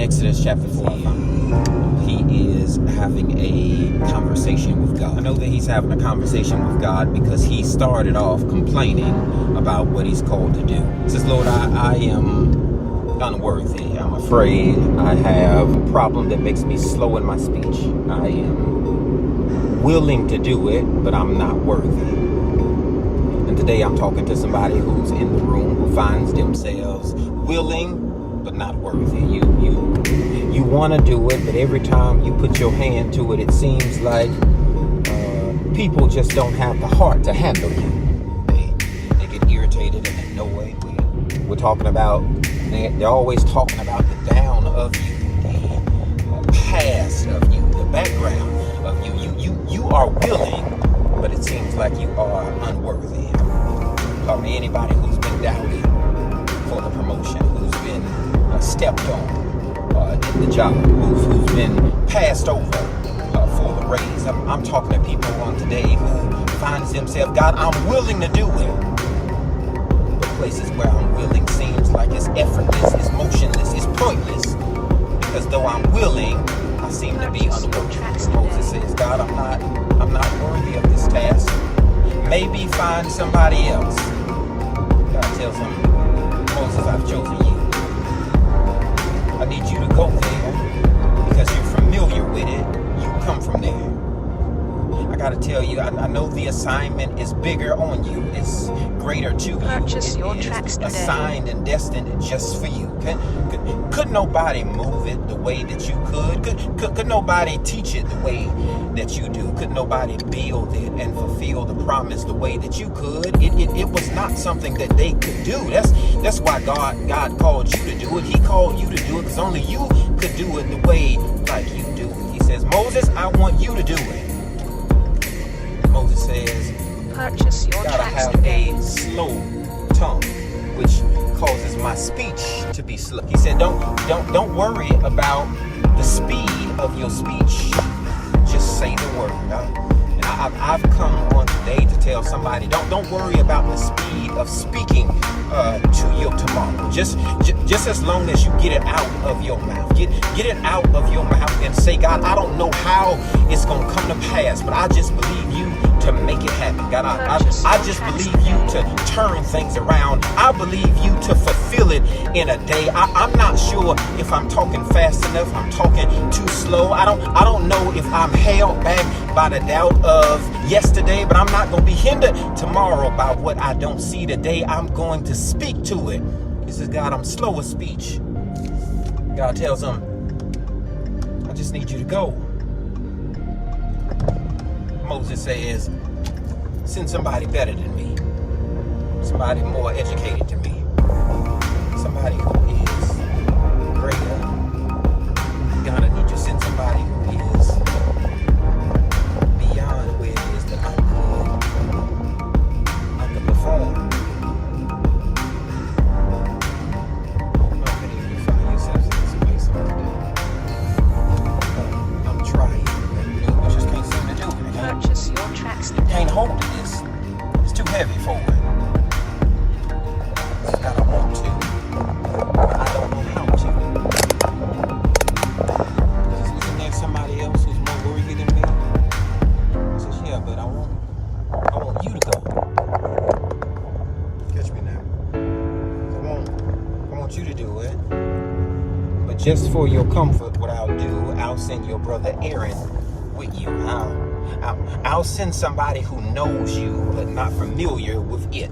Exodus chapter 4, he is having a conversation with God. I know that he's having a conversation with God because he started off complaining about what he's called to do. He says, Lord, I am unworthy. I'm afraid I have a problem that makes me slow in my speech. I am willing to do it, but I'm not worthy. And today I'm talking to somebody who's in the room who finds themselves willing but not worthy. You want to do it, but every time you put your hand to it, it seems like people just don't have the heart to handle you. They get irritated and annoyed. We're talking about, they're always talking about the down of you, the past of you, the background of you. You are willing, but it seems like you are unworthy. Talk to anybody who's been doubted for the promotion, who's been stepped on in the job, who's been passed over for the raise. I'm talking to people on today who finds themselves, God, I'm willing to do it. But places where I'm willing seems like it's effortless, it's motionless, it's pointless. Because though I'm willing, I seem to be unworthy. Moses says, God, I'm not worthy of this task. Maybe find somebody else. God tells him, Moses, I've chosen you. I need you to go there because you're familiar with it. You come from there. I gotta tell you, I know the assignment is bigger on you. It's greater to you. Purchase your tracks today. Assigned and destined just for you. Could nobody move it the way that you could? Could nobody teach it the way that you do? Could nobody build it and fulfill the promise the way that you could? It was not something that they could do. That's why God called you to do it. He called you to do it because only you could do it the way like you do it. He says, Moses, I want you to do it. Moses says, purchase your gotta tracks have today. a slow tongue, which causes my speech to be slow. He said, don't worry about the speed of your speech. Just say the word. And I've come on today to tell somebody, don't worry about the speed of speaking to your tomorrow. Just as long as you get it out of your mouth. Get it out of your mouth and say, God, I don't know how it's going to come to pass, but I just believe you to make it happen. God, I just believe you to turn things around. I believe you to fulfill it in a day. I'm not sure if I'm talking fast enough. I'm talking too slow. I don't know if I'm held back by the doubt of yesterday, but I'm not going to be hindered tomorrow by what I don't see today. I'm going to speak to it. He says, God, I'm slow of speech. God tells him, I just need you to go. Moses says, send somebody better than me. Somebody more educated than me. Somebody who is greater. God, I need you to send somebody who is beyond where it is that I could perform. Many of you find yourselves in this place on today. I'm trying, but we just can't seem to do it. Purchase your tracks You today. can't hold this. It's too heavy for it. God, I want to, but I don't know how to. Isn't there somebody else who's more worthy than me? I says, yeah, but I want you to go. Catch me now. I want you to do it. But just for your comfort, what I'll do, I'll send your brother Aaron with you. I'll send somebody who knows you but not familiar with it.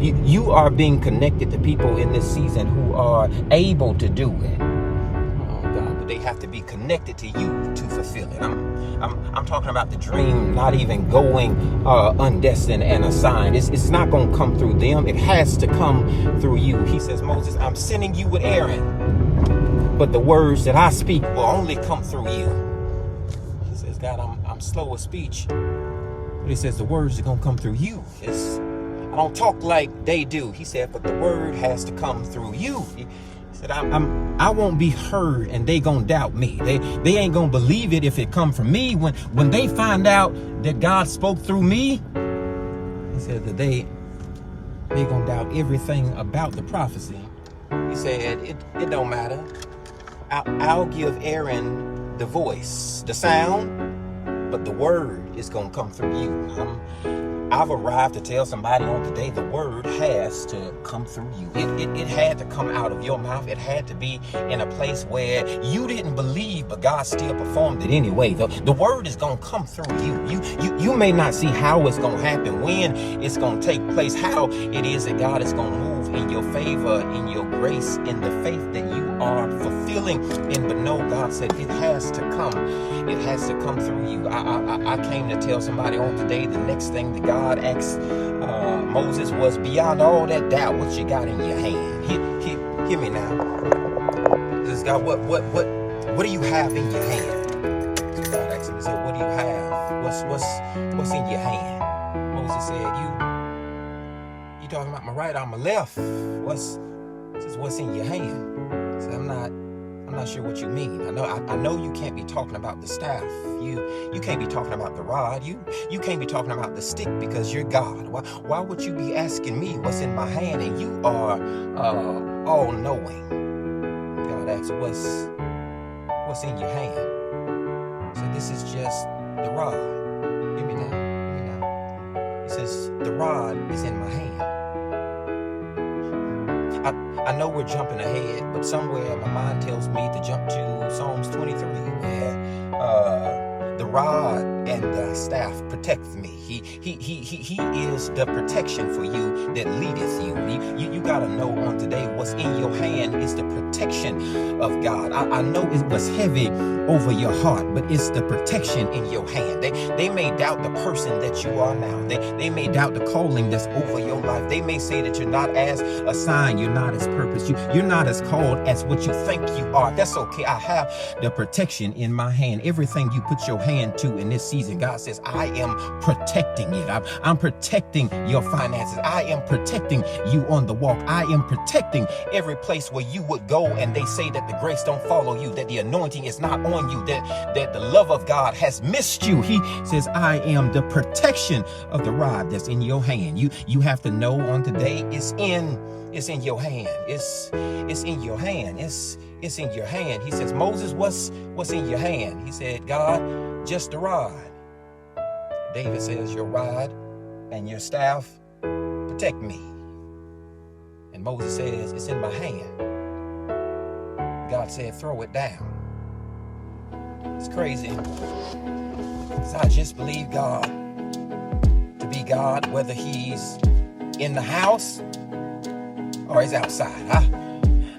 You are being connected to people in this season who are able to do it. Oh God, but they have to be connected to you to fulfill it. I'm talking about the dream not even going undestined and assigned. It's not going to come through them. It has to come through you. He says, Moses, I'm sending you with Aaron, but the words that I speak will only come through you. He says, God, I'm slow of speech, but he says the words are going to come through you. I don't talk like they do. He said, but the word has to come through you. He said, I won't be heard and they gonna doubt me. They ain't gonna believe it if it come from me. When they find out that God spoke through me, he said that they gonna doubt everything about the prophecy. He said, it don't matter. I'll give Aaron the voice, the sound, but the word is going to come through you. I've arrived to tell somebody on today the word has to come through you. It had to come out of your mouth. It had to be in a place where you didn't believe, but God still performed it anyway. The word is going to come through you. You may not see how it's going to happen, when it's going to take place, how it is that God is going to move in your favor, in your grace, in the faith that you are fulfilling. But no, God said it has to come. It has to come through you. I came to tell somebody on today the next thing that God asked Moses was, beyond all that doubt, what you got in your hand? Hear me now. This God, what do you have in your hand? So God asked him, he said, what do you have? What's in your hand? Moses said, you talking about my right or my left? What's in your hand? He said, I'm not sure what you mean. I know you can't be talking about the staff. You can't be talking about the rod. You can't be talking about the stick, because you're God. Why would you be asking me what's in my hand, and you are all knowing? God asks, what's in your hand? So this is just the rod. Hear me now. He says, the rod is in my hand. I know we're jumping ahead, but somewhere my mind tells me to jump to Psalms 23, where the rod and the staff protect me. He is the protection for you that leadeth you. You got to know on today what's in your hand is the protection of God. I know it was heavy over your heart, but it's the protection in your hand. They may doubt the person that you are now. They may doubt the calling that's over your life. They may say that you're not as assigned, you're not as purposed, you're not as called as what you think you are. That's okay. I have the protection in my hand. Everything you put your hand to in this season, God says, I am protecting it. I'm protecting your finances. I am protecting you on the walk. I am protecting every place where you would go and they say that the grace don't follow you, that the anointing is not on you, that the love of God has missed you. He says, I am the protection of the rod that's in your hand. You have to know on today, it's in your hand. It's in your hand. It's in your hand. He says, Moses, what's in your hand? He said, God, just the rod. David says, your rod and your staff protect me. And Moses says, it's in my hand. God said, throw it down. It's crazy. Because I just believe God to be God, whether he's in the house or he's outside.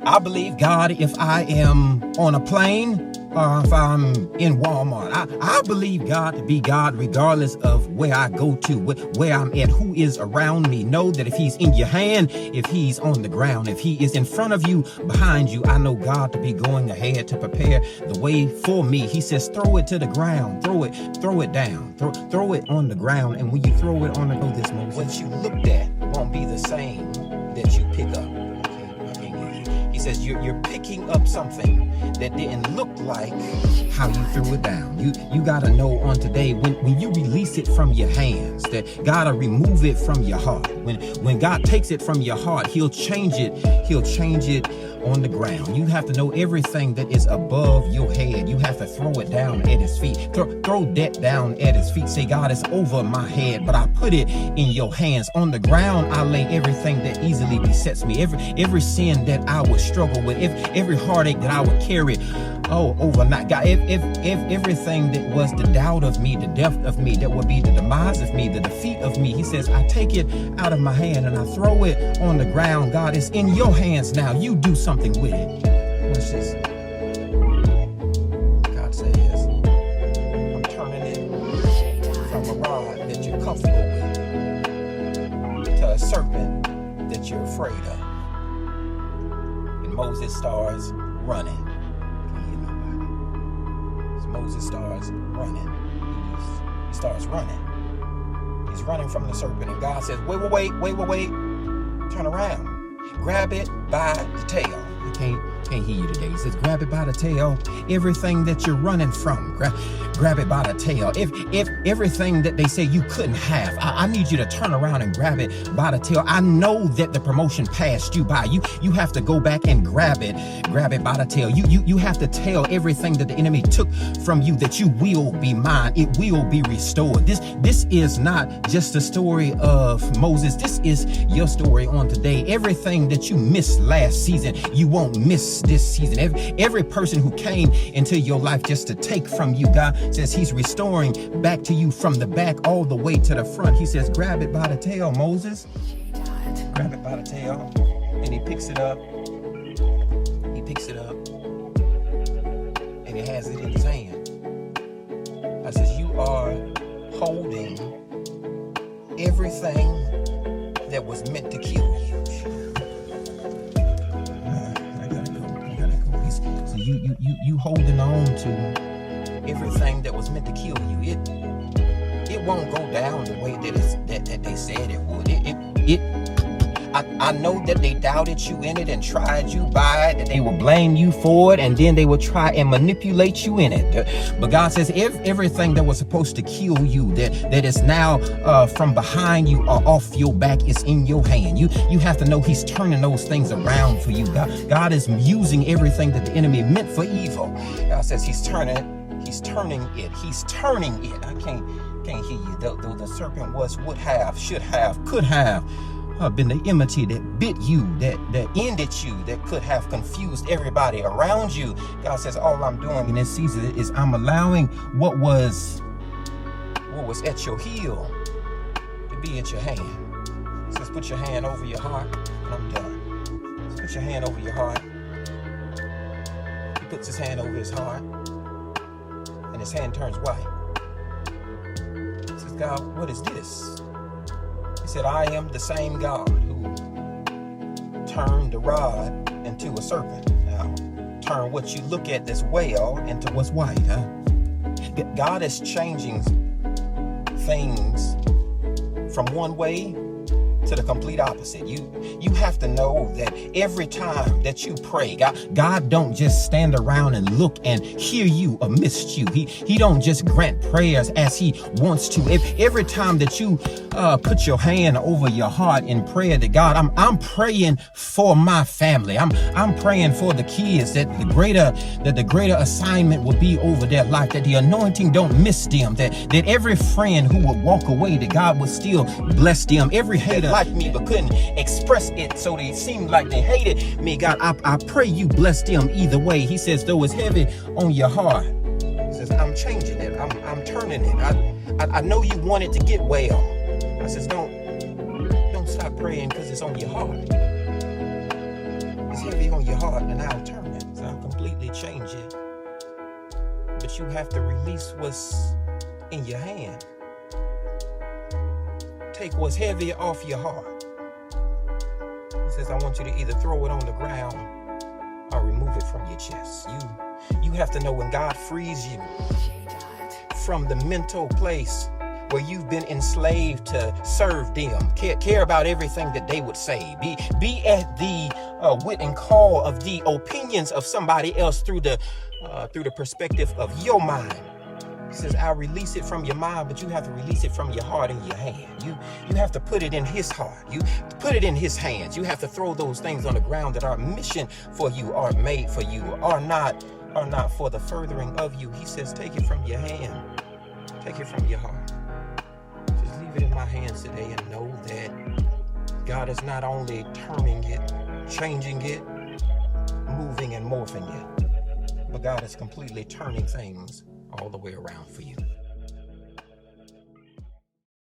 I believe God if I am on a plane or if I'm in Walmart. I believe God to be God regardless of where I go to, where I'm at, who is around me. Know that if he's in your hand, if he's on the ground, if he is in front of you, behind you, I know God to be going ahead to prepare the way for me. He says, throw it to the ground, throw it down, throw it on the ground. And when you throw it on the ground, this moment, what you looked at won't be the same that you pick up. He says you're picking up something that didn't look like how you threw it down. You gotta know on today when you release it from your hands, that gotta remove it from your heart. When God takes it from your heart, he'll change it on the ground. You have to know everything that is above your head. You have to throw it down at his feet. Throw that down at his feet. Say, God, it's over my head, but I put it in your hands. On the ground, I lay everything that easily besets me. Every sin that I would struggle with, every heartache that I would carry overnight. God, if everything that was the doubt of me, the death of me, that would be the demise of me, the defeat of me, he says, I take it out of my hand and I throw it on the ground. God, it's in your hands now. You do something with it. Watch this. God says, I'm turning it from a rod that you're comfortable with to a serpent that you're afraid of. And Moses starts running. Moses starts running. He starts running. He's running from the serpent. And God says, wait. Turn around. Grab it by the tail. Can't hear you today. He says, grab it by the tail. Everything that you're running from, grab it by the tail. If everything that they say you couldn't have, I need you to turn around and grab it by the tail. I know that the promotion passed you by. You have to go back and grab it by the tail. You have to tell everything that the enemy took from you that you will be mine. It will be restored. This is not just the story of Moses. This is your story on today. Everything that you missed last season, you won't miss this season. Every person who came into your life just to take from you, God says he's restoring back to you from the back all the way to the front. He says, grab it by the tail, Moses. Grab it by the tail. And he picks it up. He picks it up. And he has it in his hand. I says, you are holding everything that was meant to kill you. I gotta go. So you holding on to everything that was meant to kill you. It won't go down the way that they said it would. I know that they doubted you in it and tried you by it, that they will blame you for it, and then they will try and manipulate you in it. But God says, if everything that was supposed to kill you, that is now from behind you or off your back, is in your hand. You have to know he's turning those things around for you. God is using everything that the enemy meant for evil. God says he's turning it. I can't hear you. Though the serpent would have, should have, could have been the enmity that bit you, that ended you, that could have confused everybody around you. God says, all I'm doing in this season is I'm allowing what was at your heel to be at your hand. He says, put your hand over your heart, and I'm done. So put your hand over your heart. He puts his hand over his heart, and his hand turns white. He says, God, what is this? He said, I am the same God who turned the rod into a serpent. Now, turn what you look at that's well into what's white, huh? God is changing things from one way to the complete opposite. You have to know that every time that you pray, God don't just stand around and look and hear you amidst you. He don't just grant prayers as he wants to. Every time that you put your hand over your heart in prayer to God, I'm praying for my family. I'm praying for the kids, that the greater assignment will be over their life, that the anointing don't miss them, that every friend who would walk away, that God would still bless them. Every hater like me but couldn't express it, so they seemed like they hated me, God, I pray you bless them either way. He says, though it's heavy on your heart, he says, I'm changing it. I'm turning it. I know you want it to get well. I says, don't stop praying because it's on your heart. It's heavy on your heart, and I'll turn it. So I'll completely change it. But you have to release what's in your hand. Take what's heavy off your heart. He says, I want you to either throw it on the ground or remove it from your chest. You have to know when God frees you from the mental place where you've been enslaved to serve them, care about everything that they would say, be at the wit and call of the opinions of somebody else through the perspective of your mind. He says, I'll release it from your mind, but you have to release it from your heart and your hand. You have to put it in his heart. You put it in his hands. You have to throw those things on the ground that are mission for you, are made for you, are not for the furthering of you. He says, take it from your hand. Take it from your heart. Just leave it in my hands today and know that God is not only turning it, changing it, moving and morphing it, but God is completely turning things all the way around for you.